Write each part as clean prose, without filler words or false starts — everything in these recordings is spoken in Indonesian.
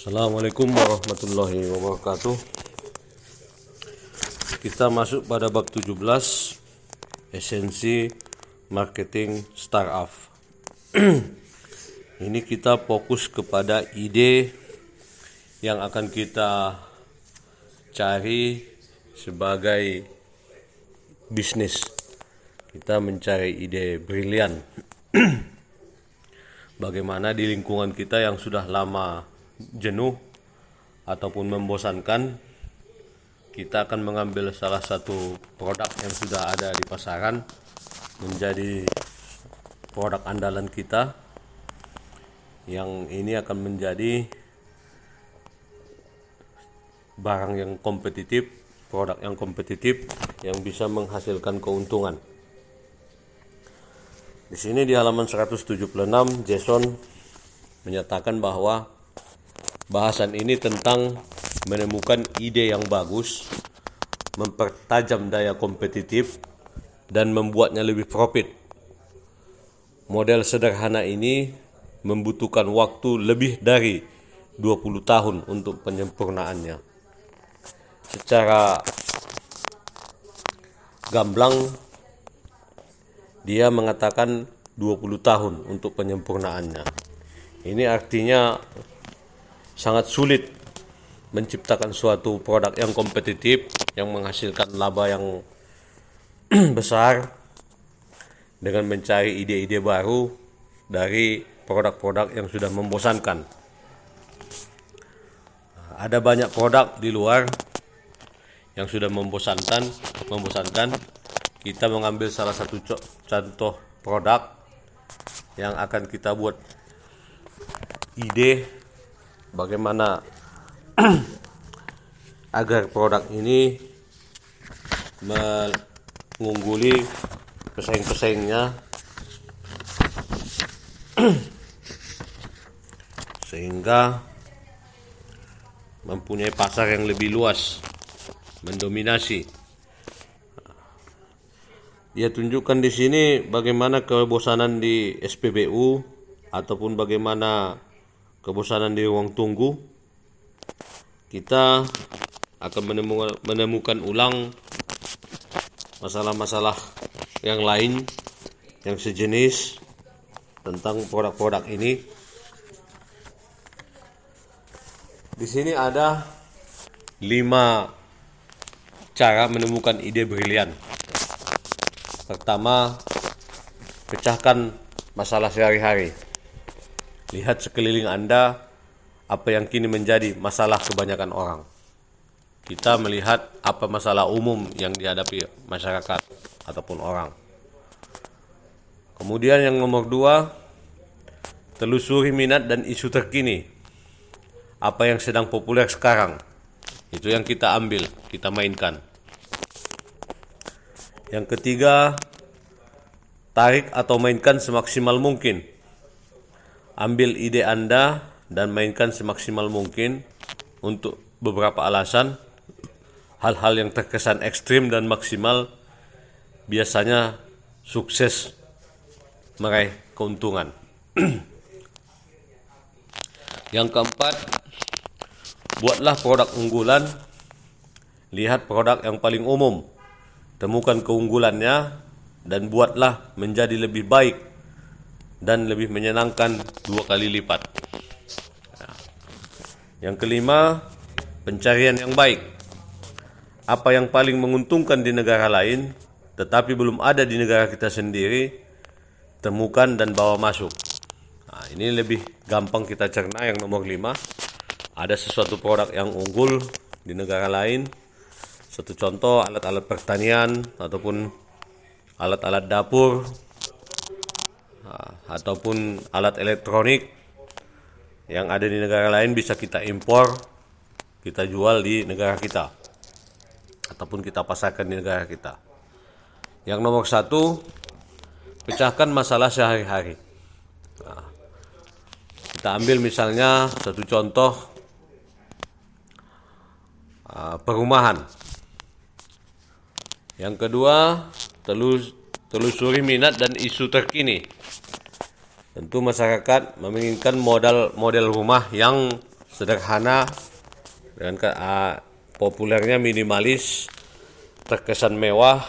Assalamualaikum warahmatullahi wabarakatuh. Kita masuk pada bab 17, esensi marketing startup. Ini kita fokus kepada ide yang akan kita cari sebagai bisnis. Kita mencari ide brilian. Bagaimana di lingkungan kita yang sudah lama jenuh ataupun membosankan, kita akan mengambil salah satu produk yang sudah ada di pasaran menjadi produk andalan kita, yang ini akan menjadi barang yang kompetitif, produk yang kompetitif yang bisa menghasilkan keuntungan. Di sini di halaman 176 Jason menyatakan bahwa bahasan ini tentang menemukan ide yang bagus, mempertajam daya kompetitif, dan membuatnya lebih profit. Model sederhana ini membutuhkan waktu lebih dari 20 tahun untuk penyempurnaannya. Secara gamblang, dia mengatakan 20 tahun untuk penyempurnaannya. Ini artinya sangat sulit menciptakan suatu produk yang kompetitif yang menghasilkan laba yang besar dengan mencari ide-ide baru dari produk-produk yang sudah membosankan. Ada banyak produk di luar yang sudah membosankan. Kita mengambil salah satu contoh produk yang akan kita buat ide bagaimana agar produk ini mengungguli pesaing-pesaingnya sehingga mempunyai pasar yang lebih luas, mendominasi. Dia tunjukkan di sini bagaimana kebosanan di SPBU ataupun bagaimana kebosanan di ruang tunggu. Kita akan menemukan ulang masalah-masalah yang lain yang sejenis tentang produk-produk ini. Di sini ada 5 cara menemukan ide brilian. Pertama, pecahkan masalah sehari-hari. Lihat sekeliling Anda apa yang kini menjadi masalah kebanyakan orang. Kita melihat apa masalah umum yang dihadapi masyarakat ataupun orang. Kemudian yang nomor 2, telusuri minat dan isu terkini. Apa yang sedang populer sekarang, itu yang kita ambil, kita mainkan. Yang ketiga, tarik atau mainkan semaksimal mungkin. Ambil ide Anda dan mainkan semaksimal mungkin untuk beberapa alasan. Hal-hal yang terkesan ekstrim dan maksimal biasanya sukses meraih keuntungan. Yang keempat, buatlah produk unggulan. Lihat produk yang paling umum, temukan keunggulannya, dan buatlah menjadi lebih baik dan lebih menyenangkan 2 kali lipat. Yang kelima, pencarian yang baik. Apa yang paling menguntungkan di negara lain tetapi belum ada di negara kita sendiri, temukan dan bawa masuk. Nah, ini lebih gampang kita cerna. Yang nomor 5, ada sesuatu produk yang unggul di negara lain. Satu contoh, alat-alat pertanian ataupun alat-alat dapur, ataupun alat elektronik yang ada di negara lain bisa kita impor, kita jual di negara kita, ataupun kita pasarkan di negara kita. Yang nomor 1, pecahkan masalah sehari-hari. Nah, kita ambil misalnya satu contoh perumahan. Yang kedua, telusuri minat dan isu terkini. Tentu masyarakat menginginkan model rumah yang sederhana dengan populernya minimalis, terkesan mewah,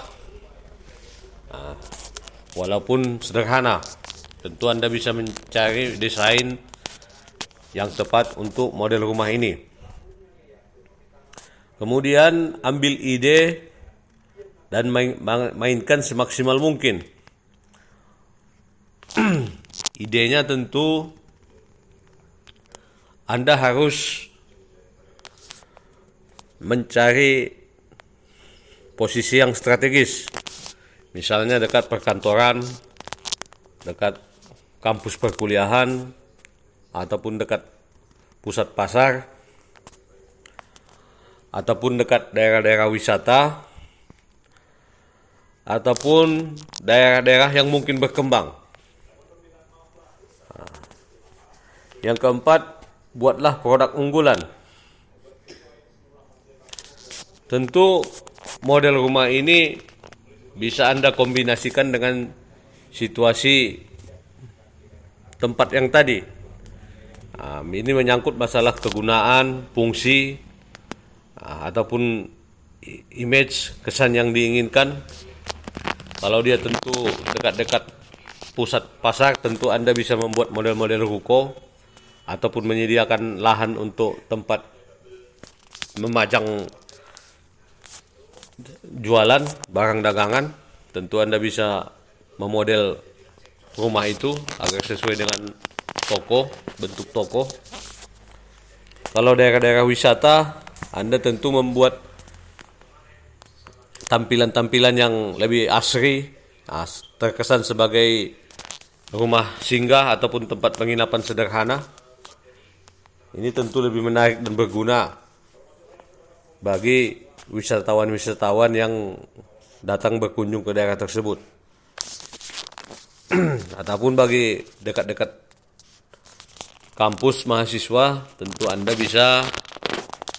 walaupun sederhana. Tentu Anda bisa mencari desain yang tepat untuk model rumah ini. Kemudian ambil ide dan mainkan semaksimal mungkin. Idenya tentu Anda harus mencari posisi yang strategis. Misalnya dekat perkantoran, dekat kampus perkuliahan, ataupun dekat pusat pasar, ataupun dekat daerah-daerah wisata, ataupun daerah-daerah yang mungkin berkembang. Yang keempat, buatlah produk unggulan. Tentu model rumah ini bisa Anda kombinasikan dengan situasi tempat yang tadi. Ini menyangkut masalah kegunaan, fungsi, ataupun image, kesan yang diinginkan. Kalau dia tentu dekat-dekat pusat pasar, tentu Anda bisa membuat model-model ruko ataupun menyediakan lahan untuk tempat memajang jualan barang dagangan. Tentu Anda bisa memodel rumah itu agar sesuai dengan toko, bentuk toko. Kalau daerah-daerah wisata, Anda tentu membuat tampilan-tampilan yang lebih asri, terkesan sebagai rumah singgah ataupun tempat penginapan sederhana. Ini tentu lebih menarik dan berguna bagi wisatawan-wisatawan yang datang berkunjung ke daerah tersebut. Ataupun bagi dekat-dekat kampus mahasiswa, tentu Anda bisa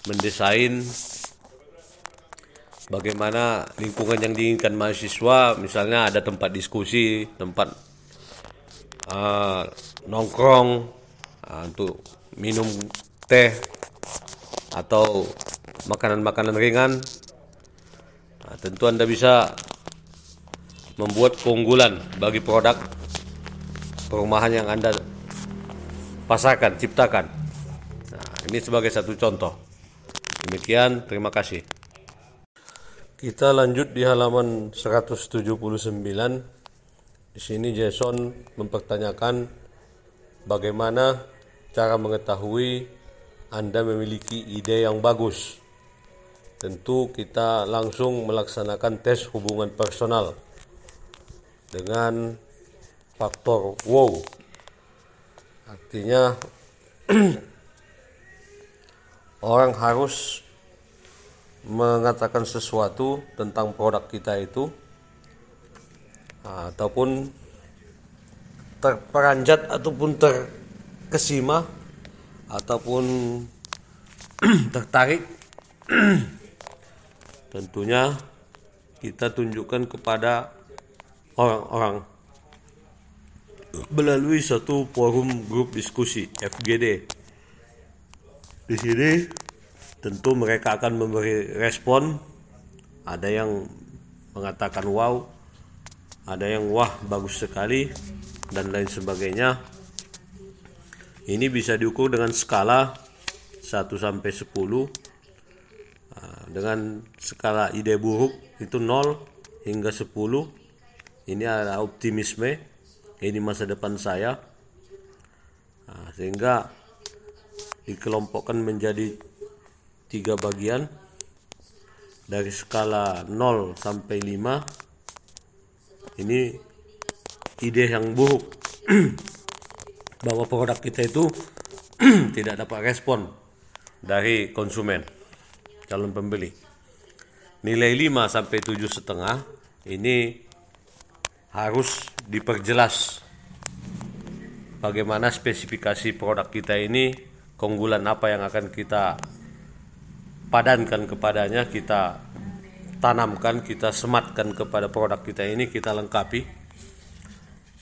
mendesain bagaimana lingkungan yang diinginkan mahasiswa. Misalnya ada tempat diskusi, tempat nongkrong, untuk minum teh atau makanan-makanan ringan. Tentu Anda bisa membuat keunggulan bagi produk perumahan yang Anda pasarkan, ciptakan. Ini sebagai satu contoh. Demikian, terima kasih. Kita lanjut di halaman 179. Di sini Jason mempertanyakan bagaimana cara mengetahui Anda memiliki ide yang bagus. Tentu kita langsung melaksanakan tes hubungan personal dengan faktor wow. Artinya orang harus mengatakan sesuatu tentang produk kita itu, ataupun terperanjat ataupun terkesima ataupun tertarik. Tentunya kita tunjukkan kepada orang-orang melalui satu forum grup diskusi FGD. Di sini tentu mereka akan memberi respon. Ada yang mengatakan wow, ada yang wah bagus sekali, dan lain sebagainya. Ini bisa diukur dengan skala 1 sampai 10. Dengan skala ide buruk itu 0 hingga 10. Ini ada optimisme, ini masa depan saya. Sehingga dikelompokkan menjadi 3 bagian. Dari skala 0 sampai 5, ini ide yang buruk bahwa produk kita itu tidak dapat respon dari konsumen, calon pembeli. Nilai 5 sampai 7,5 ini harus diperjelas bagaimana spesifikasi produk kita ini, keunggulan apa yang akan kita padankan kepadanya, kita tanamkan, kita sematkan kepada produk kita ini, kita lengkapi.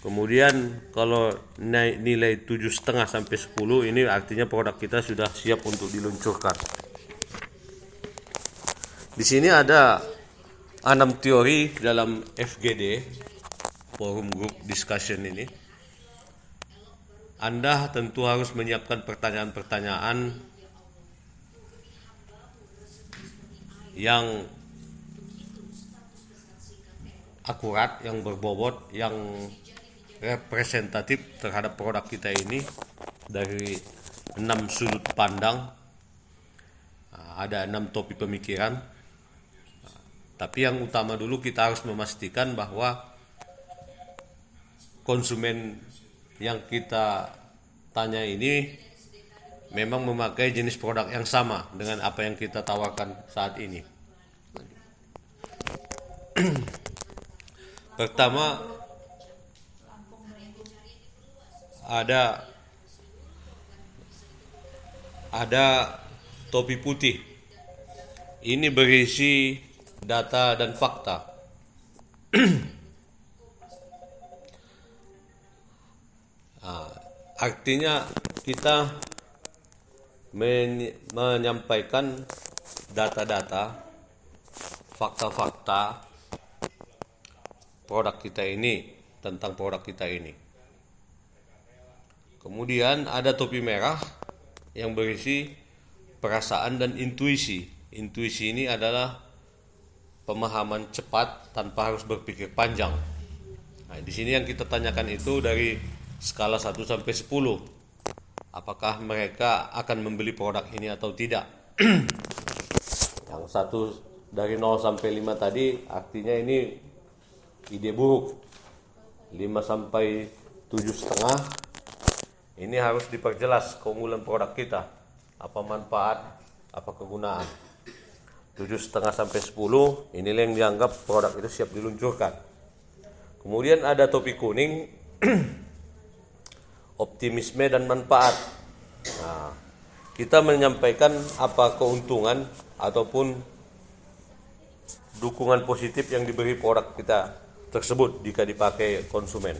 Kemudian kalau naik nilai 7,5 sampai 10, ini artinya produk kita sudah siap untuk diluncurkan. Di sini ada 6 teori dalam FGD, Forum Group Discussion ini. Anda tentu harus menyiapkan pertanyaan-pertanyaan yang akurat, yang berbobot, yang representatif terhadap produk kita ini dari 6 sudut pandang. Ada 6 topik pemikiran. Tapi yang utama dulu kita harus memastikan bahwa konsumen yang kita tanya ini memang memakai jenis produk yang sama dengan apa yang kita tawarkan saat ini. Pertama, ada topi putih. Ini berisi data dan fakta. Artinya kita menyampaikan data-data, fakta-fakta produk kita ini, tentang produk kita ini. Kemudian ada topi merah yang berisi perasaan dan intuisi. Intuisi ini adalah pemahaman cepat tanpa harus berpikir panjang. Nah, di sini yang kita tanyakan itu dari skala 1 sampai 10. Apakah mereka akan membeli produk ini atau tidak? Yang 1 dari 0 sampai 5 tadi artinya ini ide buruk. 5 sampai 7,5, ini harus diperjelas keunggulan produk kita, apa manfaat, apa kegunaan. 7,5 sampai 10, inilah yang dianggap produk itu siap diluncurkan. Kemudian ada topi kuning, optimisme dan manfaat. Nah, kita menyampaikan apa keuntungan ataupun dukungan positif yang diberi produk kita tersebut jika dipakai konsumen.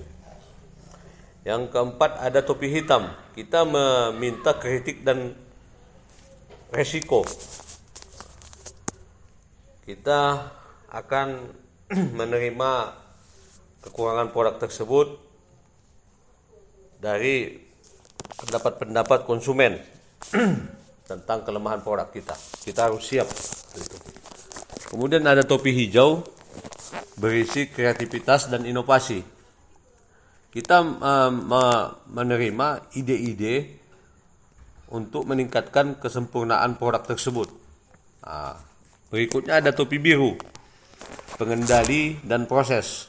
Yang keempat ada topi hitam. Kita meminta kritik dan resiko. Kita akan menerima kekurangan produk tersebut dari pendapat-pendapat konsumen tentang kelemahan produk kita. Kita harus siap. Kemudian ada topi hijau berisi kreativitas dan inovasi. Kita menerima ide-ide untuk meningkatkan kesempurnaan produk tersebut. Nah, berikutnya ada topi biru, pengendali dan proses.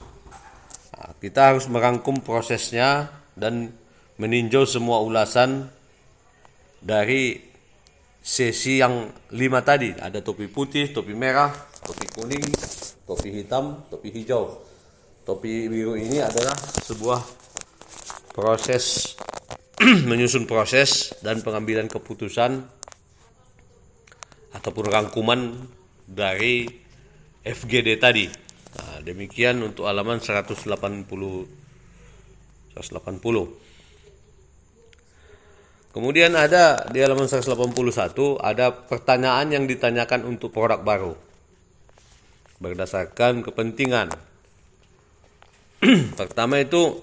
Nah, kita harus merangkum prosesnya dan meninjau semua ulasan dari sesi yang 5 tadi. Ada topi putih, topi merah, topi kuning, topi hitam, topi hijau. Topi biru ini adalah sebuah proses menyusun proses dan pengambilan keputusan ataupun rangkuman dari FGD tadi. Nah, demikian untuk halaman 180. Kemudian ada di halaman 181 ada pertanyaan yang ditanyakan untuk produk baru berdasarkan kepentingan. Pertama itu,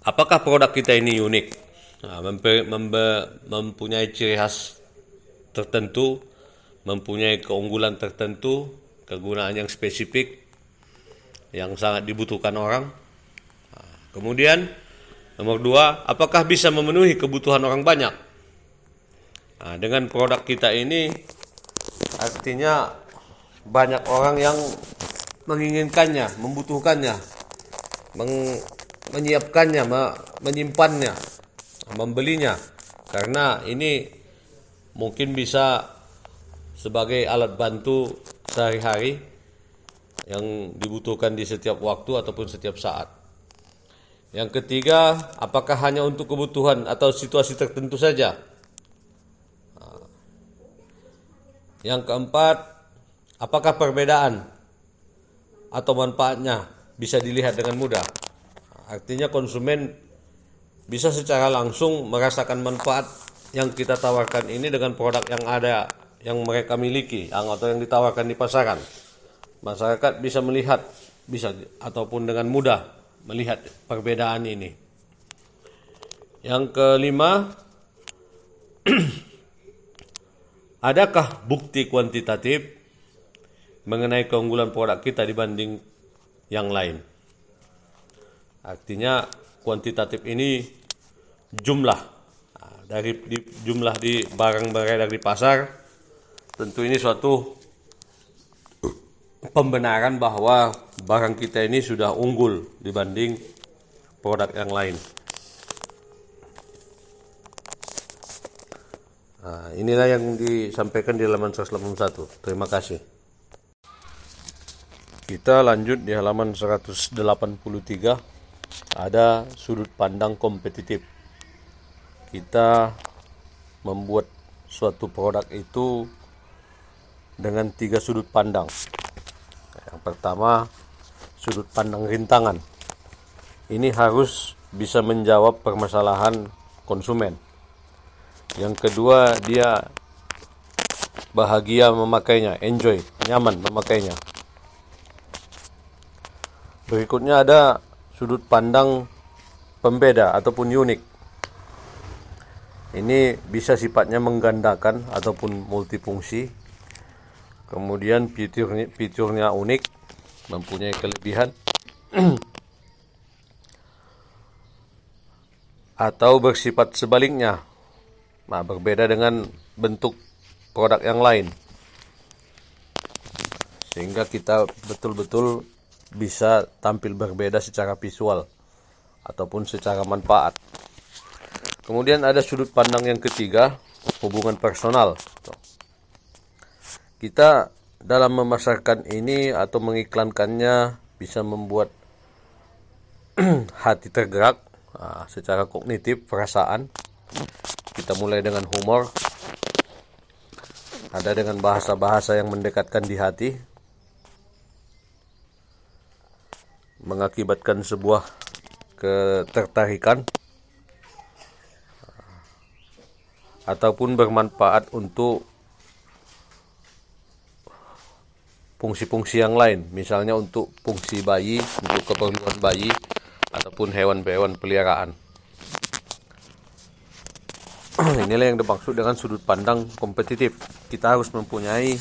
apakah produk kita ini unik? Nah, mempunyai ciri khas tertentu, mempunyai keunggulan tertentu, kegunaan yang spesifik yang sangat dibutuhkan orang. Nah, kemudian nomor 2, apakah bisa memenuhi kebutuhan orang banyak? Nah, dengan produk kita ini artinya banyak orang yang menginginkannya, membutuhkannya, menyiapkannya, menyimpannya, membelinya, karena ini mungkin bisa sebagai alat bantu sehari-hari yang dibutuhkan di setiap waktu ataupun setiap saat. Yang ketiga, apakah hanya untuk kebutuhan atau situasi tertentu saja? Yang keempat, apakah perbedaan atau manfaatnya bisa dilihat dengan mudah? Artinya konsumen bisa secara langsung merasakan manfaat yang kita tawarkan ini dengan produk yang ada, yang mereka miliki, atau yang ditawarkan di pasaran. Masyarakat bisa melihat, ataupun dengan mudah melihat perbedaan ini. Yang kelima, adakah bukti kuantitatif mengenai keunggulan produk kita dibanding yang lain? Artinya kuantitatif ini jumlah jumlah di barang beredar di pasar. Tentu ini suatu pembenaran bahwa barang kita ini sudah unggul dibanding produk yang lain. Nah, inilah yang disampaikan di halaman 181. Terima kasih. Kita lanjut di halaman 183. Ada sudut pandang kompetitif. Kita membuat suatu produk itu dengan 3 sudut pandang. Yang pertama, sudut pandang rintangan. Ini harus bisa menjawab permasalahan konsumen. Yang kedua, dia bahagia memakainya, enjoy, nyaman memakainya. Berikutnya ada sudut pandang pembeda ataupun unik. Ini bisa sifatnya menggandakan ataupun multifungsi. Kemudian fiturnya unik, mempunyai kelebihan. Atau bersifat sebaliknya. Nah, berbeda dengan bentuk produk yang lain. Sehingga kita betul-betul bisa tampil berbeda secara visual ataupun secara manfaat. Kemudian ada sudut pandang yang ketiga, hubungan personal. Kita dalam memasarkan ini atau mengiklankannya bisa membuat hati tergerak secara kognitif, perasaan. Kita mulai dengan humor, ada dengan bahasa-bahasa yang mendekatkan di hati, mengakibatkan sebuah ketertarikan, ataupun bermanfaat untuk fungsi-fungsi yang lain, misalnya untuk fungsi bayi, untuk keperluan bayi, ataupun hewan-hewan peliharaan. Inilah yang dimaksud dengan sudut pandang kompetitif. Kita harus mempunyai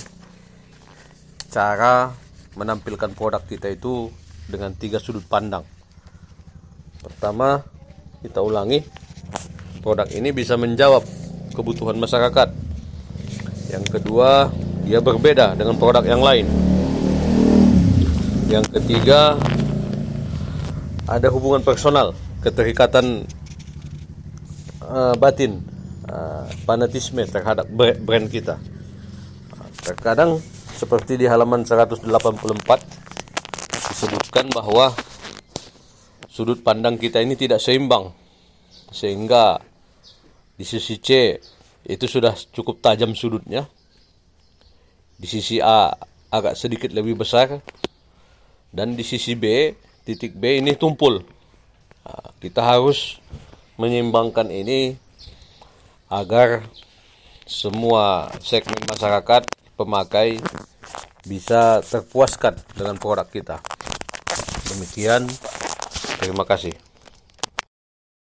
cara menampilkan produk kita itu dengan 3 sudut pandang. Pertama, kita ulangi, produk ini bisa menjawab kebutuhan masyarakat. Yang kedua, dia berbeda dengan produk yang lain. Yang ketiga, ada hubungan personal, keterikatan batin, fanatisme terhadap brand kita. Terkadang seperti di halaman 184 disebutkan bahwa sudut pandang kita ini tidak seimbang, sehingga di sisi C itu sudah cukup tajam sudutnya, di sisi A agak sedikit lebih besar, dan di sisi B, titik B ini tumpul. Kita harus menyeimbangkan ini agar semua segmen masyarakat pemakai bisa terpuaskan dengan produk kita. Demikian, terima kasih.